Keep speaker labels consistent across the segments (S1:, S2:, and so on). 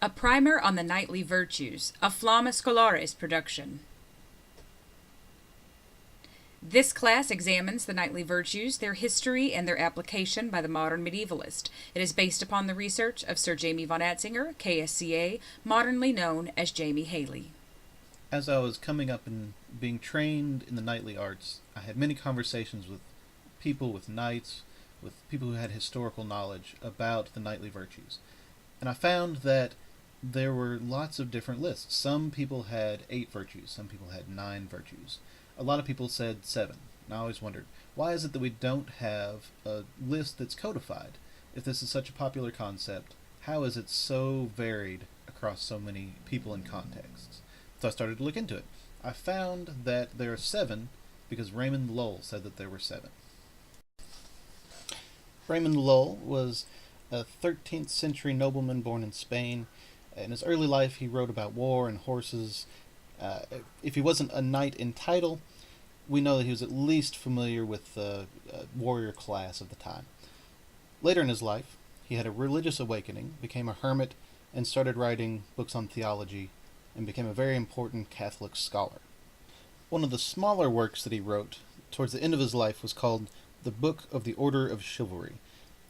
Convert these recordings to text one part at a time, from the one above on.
S1: A Primer on the Knightly Virtues, a Flamma Scholaris production. This class examines the knightly virtues, their history, and their application by the modern medievalist. It is based upon the research of Sir Jaime von Atzinger, KSCA, modernly known as Jaime Haley.
S2: As I was coming up and being trained in the knightly arts, I had many conversations with people, with knights, with people who had historical knowledge about the knightly virtues. And I found that there were lots of different lists. Some people had 8 virtues, some people had 9 virtues. A lot of people said 7. And I always wondered, why is it that we don't have a list that's codified? If this is such a popular concept, how is it so varied across so many people and contexts? So I started to look into it. I found that there are 7 because Raymond Loewy said that there were 7. Raymond Loewy was a 13th century nobleman born in Spain. In his early life, he wrote about war and horses. If he wasn't a knight in title, we know that he was at least familiar with the warrior class of the time. Later in his life, he had a religious awakening, became a hermit, and started writing books on theology, and became a very important Catholic scholar. One of the smaller works that he wrote towards the end of his life was called The Book of the Order of Chivalry.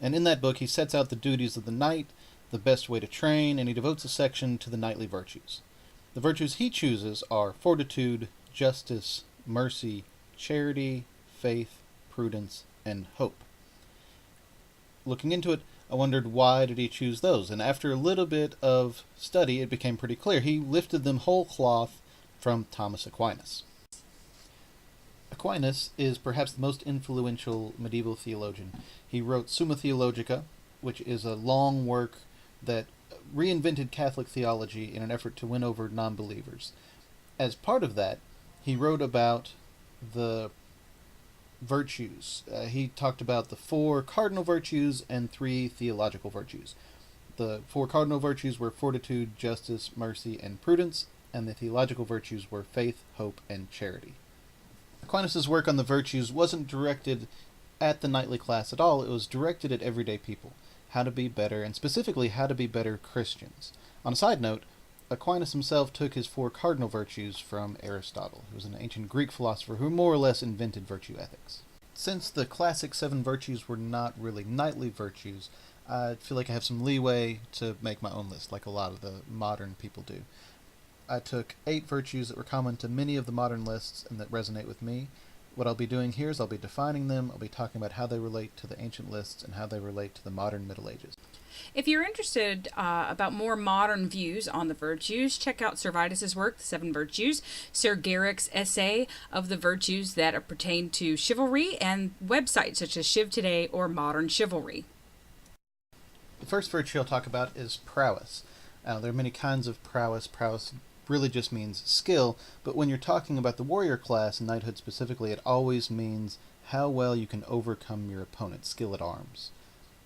S2: And in that book, he sets out the duties of the knight, the best way to train, and he devotes a section to the knightly virtues. The virtues he chooses are fortitude, justice, mercy, charity, faith, prudence, and hope. Looking into it, I wondered why did he choose those, and after a little bit of study, it became pretty clear. He lifted them whole cloth from Thomas Aquinas. Aquinas is perhaps the most influential medieval theologian. He wrote Summa Theologica, which is a long work that reinvented Catholic theology in an effort to win over non-believers. As part of that, he wrote about the virtues. He talked about the 4 cardinal virtues and 3 theological virtues. The 4 cardinal virtues were fortitude, justice, mercy, and prudence, and the theological virtues were faith, hope, and charity. Aquinas' work on the virtues wasn't directed at the knightly class at all. It was directed at everyday people. How to be better, and specifically how to be better Christians. On a side note, Aquinas himself took his 4 cardinal virtues from Aristotle, who was an ancient Greek philosopher who more or less invented virtue ethics. Since the classic 7 virtues were not really knightly virtues, I feel like I have some leeway to make my own list, like a lot of the modern people do. I took 8 virtues that were common to many of the modern lists and that resonate with me. What I'll be doing here is I'll be defining them, I'll be talking about how they relate to the ancient lists and how they relate to the modern Middle Ages.
S1: If you're interested about more modern views on the virtues, check out Sir Vitus's work, The 7 Virtues, Sir Garrick's essay of the virtues that pertain to chivalry, and websites such as Chiv Today or Modern Chivalry.
S2: The first virtue I'll talk about is prowess. There are many kinds of prowess. Prowess really just means skill, but when you're talking about the warrior class, and knighthood specifically, it always means how well you can overcome your opponent, skill at arms.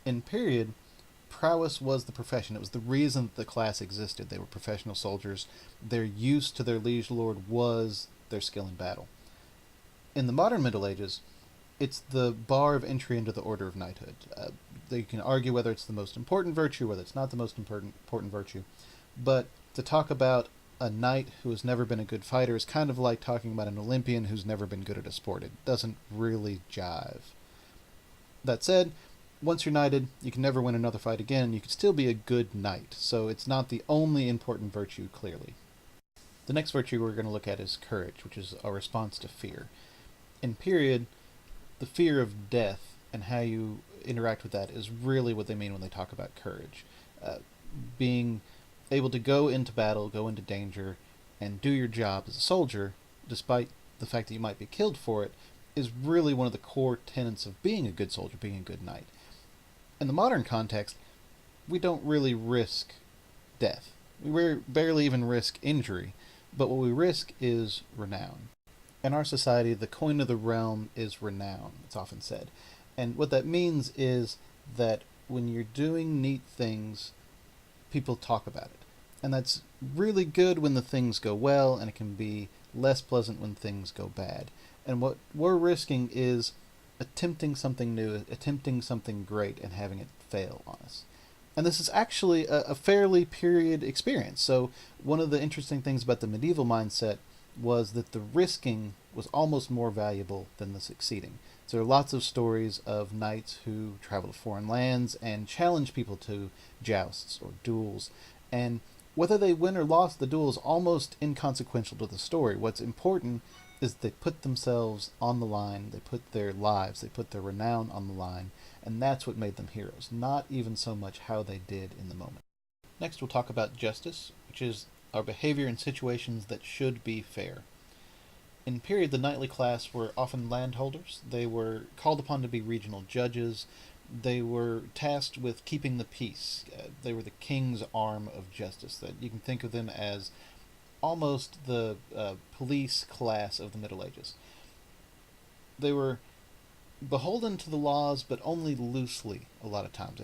S2: In period, prowess was the profession. It was the reason that the class existed. They were professional soldiers. Their use to their liege lord was their skill in battle. In the modern Middle Ages, it's the bar of entry into the order of knighthood. You can argue whether it's the most important virtue, whether it's not the most important virtue, but to talk about a knight who has never been a good fighter is kind of like talking about an Olympian who's never been good at a sport. It doesn't really jive. That said, once you're knighted, you can never win another fight again, and you can still be a good knight, so it's not the only important virtue, clearly. The next virtue we're going to look at is courage, which is a response to fear. In period, the fear of death and how you interact with that is really what they mean when they talk about courage. Being able to go into battle, go into danger, and do your job as a soldier, despite the fact that you might be killed for it, is really one of the core tenets of being a good soldier, being a good knight. In the modern context, we don't really risk death. We barely even risk injury, but what we risk is renown. In our society, the coin of the realm is renown, it's often said. And what that means is that when you're doing neat things, people talk about it. And that's really good when the things go well, and it can be less pleasant when things go bad. And what we're risking is attempting something new, attempting something great, and having it fail on us. And this is actually a fairly period experience. So one of the interesting things about the medieval mindset was that the risking was almost more valuable than the succeeding. So there are lots of stories of knights who travel to foreign lands and challenge people to jousts or duels. And whether they win or lost the duel is almost inconsequential to the story. What's important is they put themselves on the line, they put their lives, they put their renown on the line, and that's what made them heroes, not even so much how they did in the moment. Next, we'll talk about justice, which is our behavior in situations that should be fair. In period, the knightly class were often landholders. They were called upon to be regional judges. They were tasked with keeping the peace. They were the king's arm of justice. That you can think of them as almost the police class of the Middle Ages. They were beholden to the laws, but only loosely a lot of times.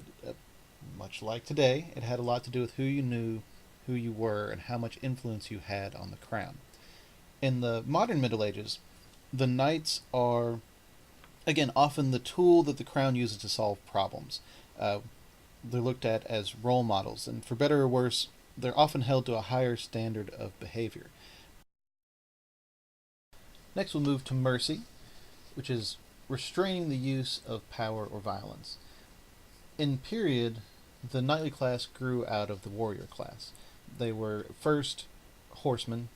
S2: Much like today, it had a lot to do with who you knew, who you were, and how much influence you had on the crown. In the modern Middle Ages, the knights are, again, often the tool that the crown uses to solve problems. They're looked at as role models, and for better or worse, they're often held to a higher standard of behavior. Next, we'll move to mercy, which is restraining the use of power or violence. In period, the knightly class grew out of the warrior class. They were first horsemen,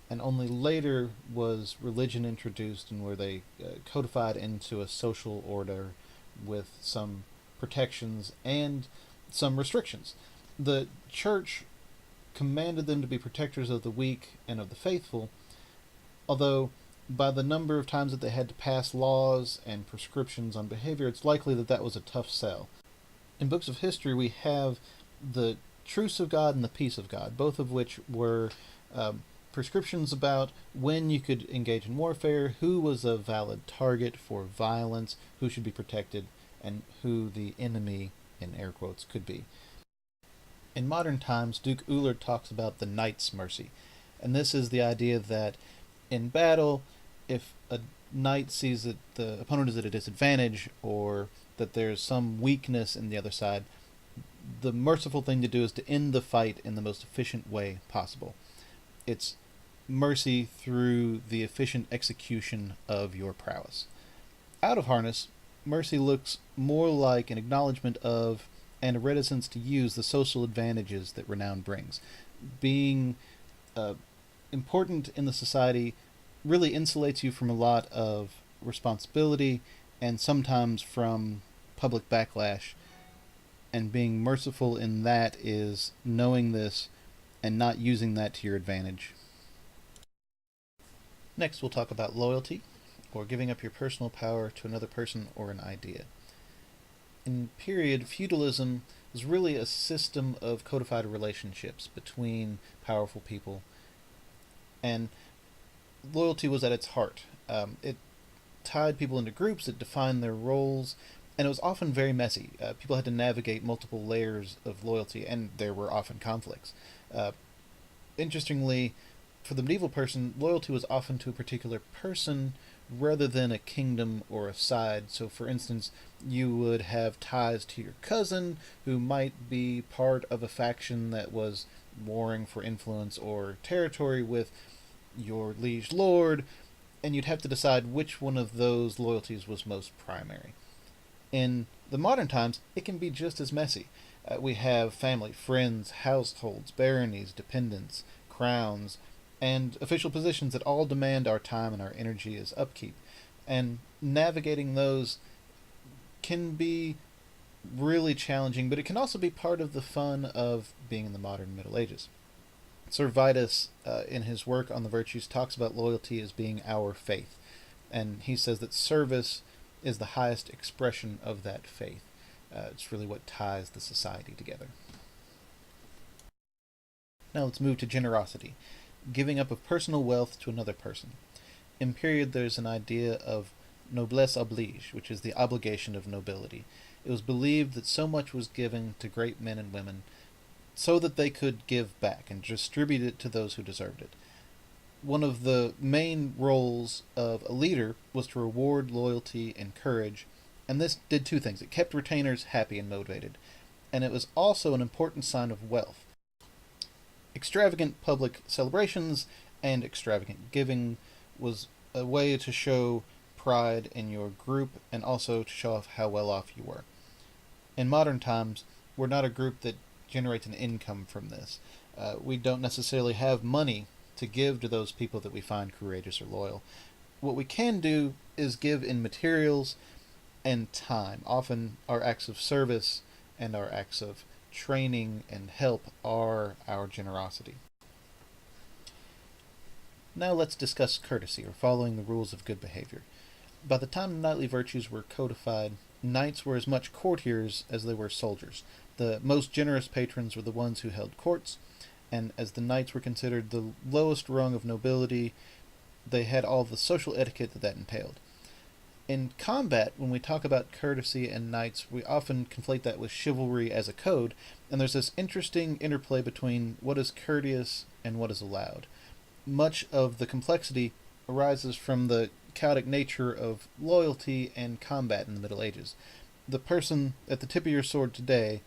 S2: and only later was religion introduced, and where they codified into a social order with some protections and some restrictions. The church commanded them to be protectors of the weak and of the faithful, although by the number of times that they had to pass laws and prescriptions on behavior, it's likely that that was a tough sell. In books of history, we have the truce of God and the peace of God, both of which were prescriptions about when you could engage in warfare, who was a valid target for violence, who should be protected, and who the enemy, in air quotes, could be. In modern times, Duke Ullard talks about the knight's mercy, and this is the idea that in battle, if a knight sees that the opponent is at a disadvantage or that there's some weakness in the other side, the merciful thing to do is to end the fight in the most efficient way possible. It's mercy through the efficient execution of your prowess. Out of harness, mercy looks more like an acknowledgement of and a reticence to use the social advantages that renown brings. Being important in the society really insulates you from a lot of responsibility and sometimes from public backlash, and being merciful in that is knowing this and not using that to your advantage. Next, we'll talk about loyalty, or giving up your personal power to another person or an idea. In period, feudalism is really a system of codified relationships between powerful people, and loyalty was at its heart. It tied people into groups, it defined their roles, and it was often very messy. People had to navigate multiple layers of loyalty, and there were often conflicts. Interestingly, for the medieval person, loyalty was often to a particular person rather than a kingdom or a side. So, for instance, you would have ties to your cousin, who might be part of a faction that was warring for influence or territory with your liege lord, and you'd have to decide which one of those loyalties was most primary. In the modern times, it can be just as messy. We have family, friends, households, baronies, dependents, crowns, and official positions that all demand our time and our energy as upkeep. And navigating those can be really challenging, but it can also be part of the fun of being in the modern Middle Ages. Servetus, in his work on the Virtues, talks about loyalty as being our faith, and he says that service is the highest expression of that faith. It's really what ties the society together. Now let's move to generosity, giving up of personal wealth to another person. In period, there's an idea of noblesse oblige, which is the obligation of nobility. It was believed that so much was given to great men and women so that they could give back and distribute it to those who deserved it. One of the main roles of a leader was to reward loyalty and courage, and this did two things. It kept retainers happy and motivated, and it was also an important sign of wealth. Extravagant public celebrations and extravagant giving was a way to show pride in your group and also to show off how well off you were. In modern times, we're not a group that generates an income from this. We don't necessarily have money to give to those people that we find courageous or loyal. What we can do is give in materials and time. Often our acts of service and our acts of training and help are our generosity. Now let's discuss courtesy, or following the rules of good behavior. By the time the knightly virtues were codified, knights were as much courtiers as they were soldiers. The most generous patrons were the ones who held courts, and as the knights were considered the lowest rung of nobility, they had all the social etiquette that entailed. In combat, when we talk about courtesy and knights, we often conflate that with chivalry as a code, and there's this interesting interplay between what is courteous and what is allowed. Much of the complexity arises from the chaotic nature of loyalty and combat in the Middle Ages. The person at the tip of your sword today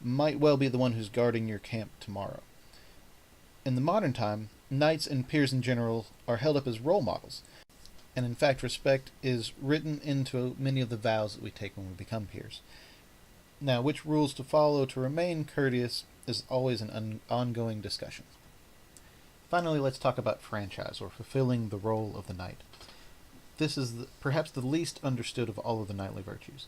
S2: might well be the one who's guarding your camp tomorrow. In the modern time, knights and peers in general are held up as role models, and in fact respect is written into many of the vows that we take when we become peers. Now, which rules to follow to remain courteous is always an ongoing discussion. Finally, let's talk about franchise, or fulfilling the role of the knight. This is perhaps the least understood of all of the knightly virtues.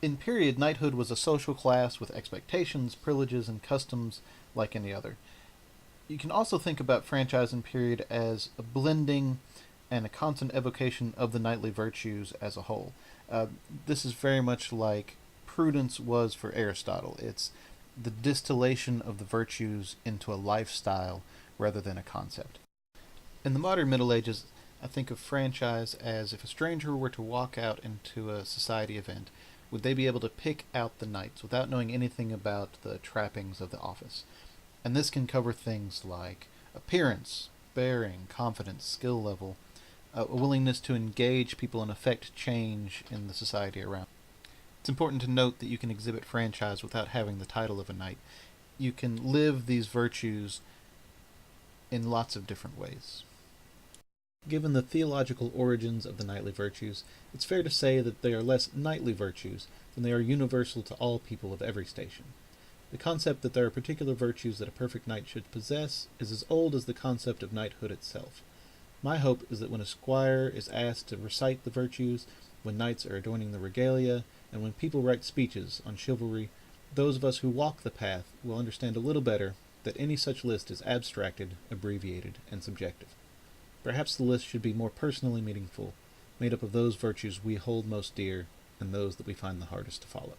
S2: In period, knighthood was a social class with expectations, privileges, and customs like any other. You can also think about franchise in period as a blending and a constant evocation of the knightly virtues as a whole. This is very much like prudence was for Aristotle. It's the distillation of the virtues into a lifestyle rather than a concept. In the modern Middle Ages, I think of franchise as if a stranger were to walk out into a society event, would they be able to pick out the knights without knowing anything about the trappings of the office? And this can cover things like appearance, bearing, confidence, skill level, a willingness to engage people and affect change in the society around. It's important to note that you can exhibit franchise without having the title of a knight. You can live these virtues in lots of different ways. Given the theological origins of the knightly virtues, it's fair to say that they are less knightly virtues than they are universal to all people of every station. The concept that there are particular virtues that a perfect knight should possess is as old as the concept of knighthood itself. My hope is that when a squire is asked to recite the virtues, when knights are adorning the regalia, and when people write speeches on chivalry, those of us who walk the path will understand a little better that any such list is abstracted, abbreviated, and subjective. Perhaps the list should be more personally meaningful, made up of those virtues we hold most dear and those that we find the hardest to follow.